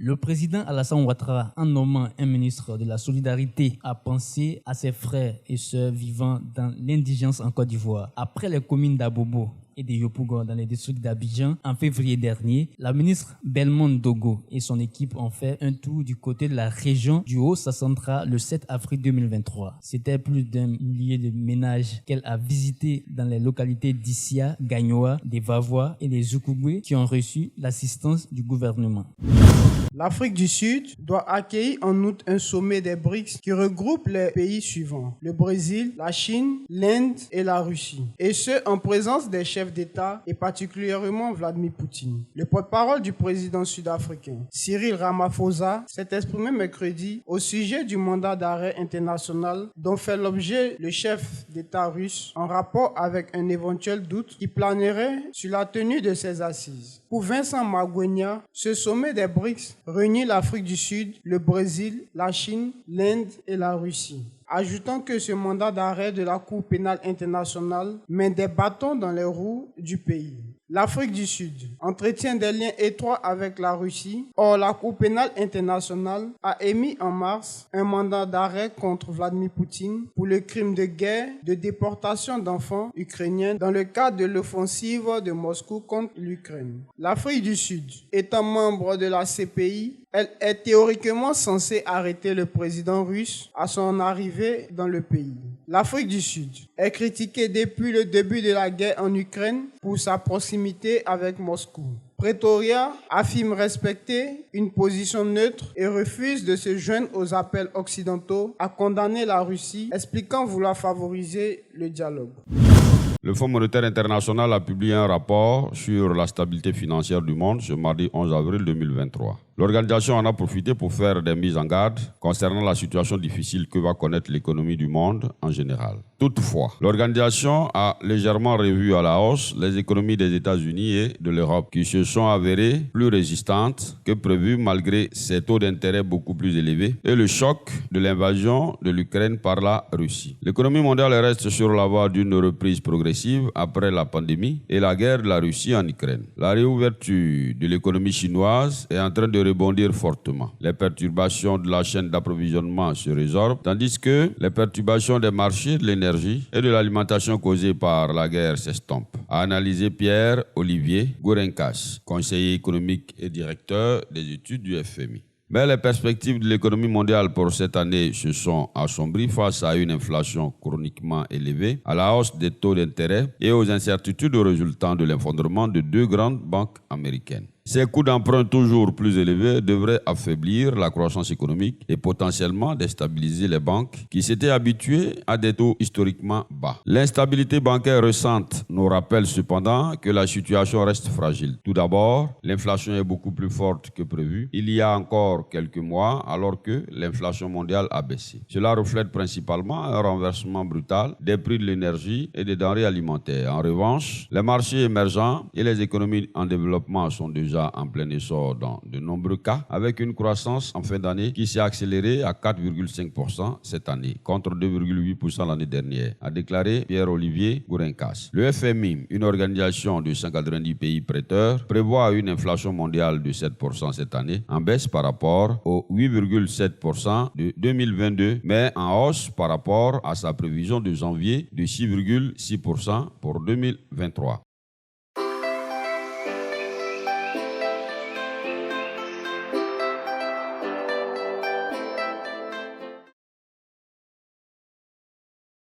Le président Alassane Ouattara, en nommant un ministre de la Solidarité, a pensé à ses frères et sœurs vivant dans l'indigence en Côte d'Ivoire. Après les communes d'Abobo et de Yopougon dans les districts d'Abidjan, en février dernier, la ministre Belmonde Dogo et son équipe ont fait un tour du côté de la région du Haut-Sassandra le 7 avril 2023. C'était plus d'un millier de ménages qu'elle a visités dans les localités d'Issia, Gagnoa, des Vavois et des Zoukougoué qui ont reçu l'assistance du gouvernement. L'Afrique du Sud doit accueillir en août un sommet des BRICS qui regroupe les pays suivants: le Brésil, la Chine, l'Inde et la Russie. Et ce, en présence des chefs d'État et particulièrement Vladimir Poutine. Le porte-parole du président sud-africain, Cyril Ramaphosa, s'est exprimé mercredi au sujet du mandat d'arrêt international dont fait l'objet le chef d'État russe en rapport avec un éventuel doute qui planerait sur la tenue de ces assises. Pour Vincent Magwenya, ce sommet des BRICS réunit l'Afrique du Sud, le Brésil, la Chine, l'Inde et la Russie. Ajoutant que ce mandat d'arrêt de la Cour pénale internationale met des bâtons dans les roues du pays. L'Afrique du Sud entretient des liens étroits avec la Russie. Or, la Cour pénale internationale a émis en mars un mandat d'arrêt contre Vladimir Poutine pour le crime de guerre de déportation d'enfants ukrainiens dans le cadre de l'offensive de Moscou contre l'Ukraine. L'Afrique du Sud, étant membre de la CPI, elle est théoriquement censée arrêter le président russe à son arrivée dans le pays. L'Afrique du Sud est critiquée depuis le début de la guerre en Ukraine pour sa proximité avec Moscou. Pretoria affirme respecter une position neutre et refuse de se joindre aux appels occidentaux à condamner la Russie, expliquant vouloir favoriser le dialogue. Le Fonds monétaire international a publié un rapport sur la stabilité financière du monde ce mardi 11 avril 2023. L'organisation en a profité pour faire des mises en garde concernant la situation difficile que va connaître l'économie du monde en général. Toutefois, l'organisation a légèrement revu à la hausse les économies des États-Unis et de l'Europe qui se sont avérées plus résistantes que prévu malgré ces taux d'intérêt beaucoup plus élevés et le choc de l'invasion de l'Ukraine par la Russie. L'économie mondiale reste sur la voie d'une reprise progressive après la pandémie et la guerre de la Russie en Ukraine. La réouverture de l'économie chinoise est en train de rebondir fortement. Les perturbations de la chaîne d'approvisionnement se résorbent, tandis que les perturbations des marchés de l'énergie et de l'alimentation causées par la guerre s'estompent, a analysé Pierre-Olivier Gourenkas, conseiller économique et directeur des études du FMI. Mais les perspectives de l'économie mondiale pour cette année se sont assombries face à une inflation chroniquement élevée, à la hausse des taux d'intérêt et aux incertitudes résultant de l'effondrement de deux grandes banques américaines. Ces coûts d'emprunt toujours plus élevés devraient affaiblir la croissance économique et potentiellement déstabiliser les banques qui s'étaient habituées à des taux historiquement bas. L'instabilité bancaire récente nous rappelle cependant que la situation reste fragile. Tout d'abord, l'inflation est beaucoup plus forte que prévu il y a encore quelques mois alors que l'inflation mondiale a baissé. Cela reflète principalement un renversement brutal des prix de l'énergie et des denrées alimentaires. En revanche, les marchés émergents et les économies en développement sont déjà en plein essor dans de nombreux cas, avec une croissance en fin d'année qui s'est accélérée à 4,5% cette année, contre 2,8% l'année dernière, a déclaré Pierre-Olivier Gourenkas. Le FMI, une organisation de 190 pays prêteurs, prévoit une inflation mondiale de 7% cette année, en baisse par rapport aux 8,7% de 2022, mais en hausse par rapport à sa prévision de janvier de 6,6% pour 2023.